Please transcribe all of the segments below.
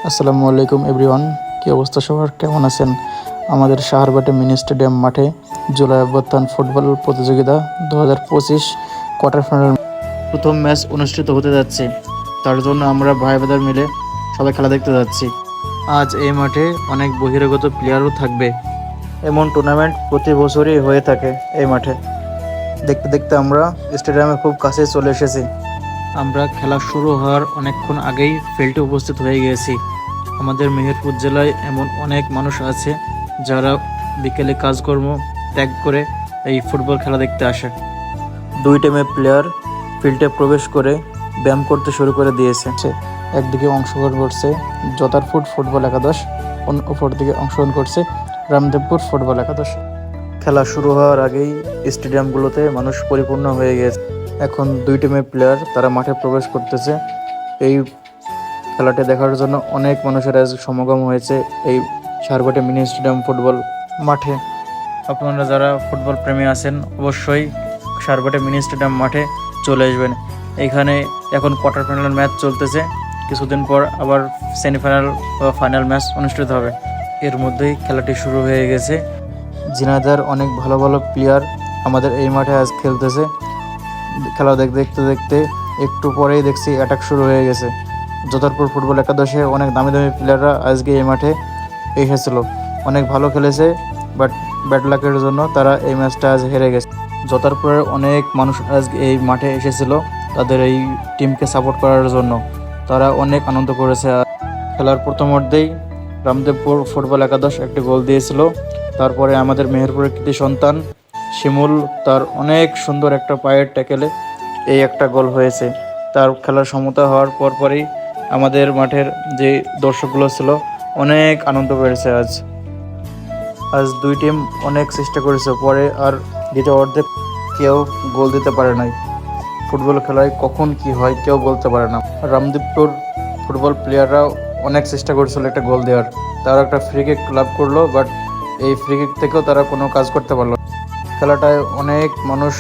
আসসালামু আলাইকুম এভরিওয়ান। কী অবস্থা সবার, কেমন আছেন? আমাদের সাহারবাটি মিনি স্টেডিয়াম মাঠে জুলাই অভ্যুত্থান ফুটবল প্রতিযোগিতা 2025 কোয়ার্টার ফাইনাল প্রথম ম্যাচ অনুষ্ঠিত হতে যাচ্ছে। তার জন্য আমরা ভাই ব্রাদার মিলে সবাই খেলা দেখতে যাচ্ছি। আজ এই মাঠে অনেক বহিরাগত প্লেয়ারও থাকবে। এমন টুর্নামেন্ট প্রতি বছরই হয়ে থাকে এই মাঠে। দেখতে দেখতে আমরা স্টেডিয়ামে খুব কাছে চলে এসেছি। আমরা খেলা শুরু হওয়ার অনেকক্ষণ আগেই ফিল্ডে উপস্থিত হয়ে গিয়েছি। আমাদের মেহেরপুর জেলায় এমন অনেক মানুষ আছে যারা বিকেলে কাজকর্ম ত্যাগ করে এই ফুটবল খেলা দেখতে আসে। দুই টিমের প্লেয়ার ফিল্ডে প্রবেশ করে ব্যায়াম করতে শুরু করে দিয়েছে। একদিকে অংশগ্রহণ করছে জতারপুর ফুটবল একাদশ, অপর দিকে অংশগ্রহণ করছে রামদেবপুর ফুটবল একাদশ। খেলা শুরু হওয়ার আগেই স্টেডিয়ামগুলোতে মানুষ পরিপূর্ণ হয়ে গেছে। এখন দুই টিমের প্লেয়ার তারা মাঠে প্রবেশ করতেছে। এই খেলাটি দেখার জন্য অনেক মানুষের আজ সমাগম হয়েছে এই সাহারবাটি মিনি স্টেডিয়াম ফুটবল মাঠে। আপনারা যারা ফুটবল প্রেমী আছেন অবশ্যই সাহারবাটি মিনি স্টেডিয়াম মাঠে চলে আসবেন। এইখানে এখন কোয়ার্টার ফাইনাল ম্যাচ চলতেছে, কিছুদিন পর আবার সেমিফাইনাল বা ফাইনাল ম্যাচ অনুষ্ঠিত হবে। এর মধ্যেই খেলাটি শুরু হয়ে গেছে। ঝিনাইদহের অনেক ভালো ভালো প্লেয়ার আমাদের এই মাঠে আজ খেলতেছে। খেলা দেখতে দেখতে একটু পরেই দেখছি অ্যাটাক শুরু হয়ে গেছে। জোতারপুর ফুটবল একাদশে অনেক দামি দামি প্লেয়াররা আজকে এই মাঠে এসেছিল, অনেক ভালো খেলেছে, বাট ব্যাড লাকের জন্য তারা এই ম্যাচটা আজ হেরে গেছে। জোতারপুরের অনেক মানুষ আজকে এই মাঠে এসেছিল তাদের এই টিমকে সাপোর্ট করার জন্য। তারা অনেক আনন্দ করেছে। খেলার প্রথমার্ধেই রামদেবপুর ফুটবল একাদশ একটি গোল দিয়েছিল। তারপরে আমাদের মেহেরপুরের কৃতি সন্তান শিমুল তার অনেক সুন্দর একটা পায়ের ট্যাকেলে এই একটা গোল হয়েছে। তার খেলার সমতা হওয়ার পরপরই আমাদের মাঠের যে দর্শকগুলো ছিল অনেক আনন্দ পেয়েছে। আজ দুই টিম অনেক চেষ্টা করেছে, পরে আর দ্বিতীয় অর্ধে কেউ গোল দিতে পারে নাই। ফুটবল খেলায় কখন কি হয় কেউ বলতে পারে না। রামদেবপুর ফুটবল প্লেয়াররা অনেক চেষ্টা করেছিল একটা গোল দেওয়ার, তারা একটা ফ্রি কিক লাভ করলো, বাট এই ফ্রি কিক থেকেও তারা কোনো কাজ করতে পারলো। খেলাটায় অনেক মানুষ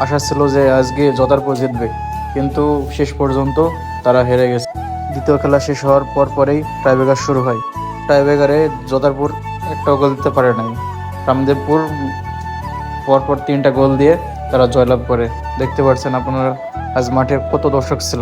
আশা ছিল যে আজকে জোতারপুর জিতবে, কিন্তু শেষ পর্যন্ত তারা হেরে গেছে। দ্বিতীয় খেলা শেষ হওয়ার পরেই টাইব্রেকার শুরু হয়। টাইব্রেকারে জোতারপুর একটাও গোল দিতে পারে নাই। রামদেবপুর পরপর 3টা গোল দিয়ে তারা জয়লাভ করে। দেখতে পাচ্ছেন আপনারা আজ মাঠে কত দর্শক ছিল।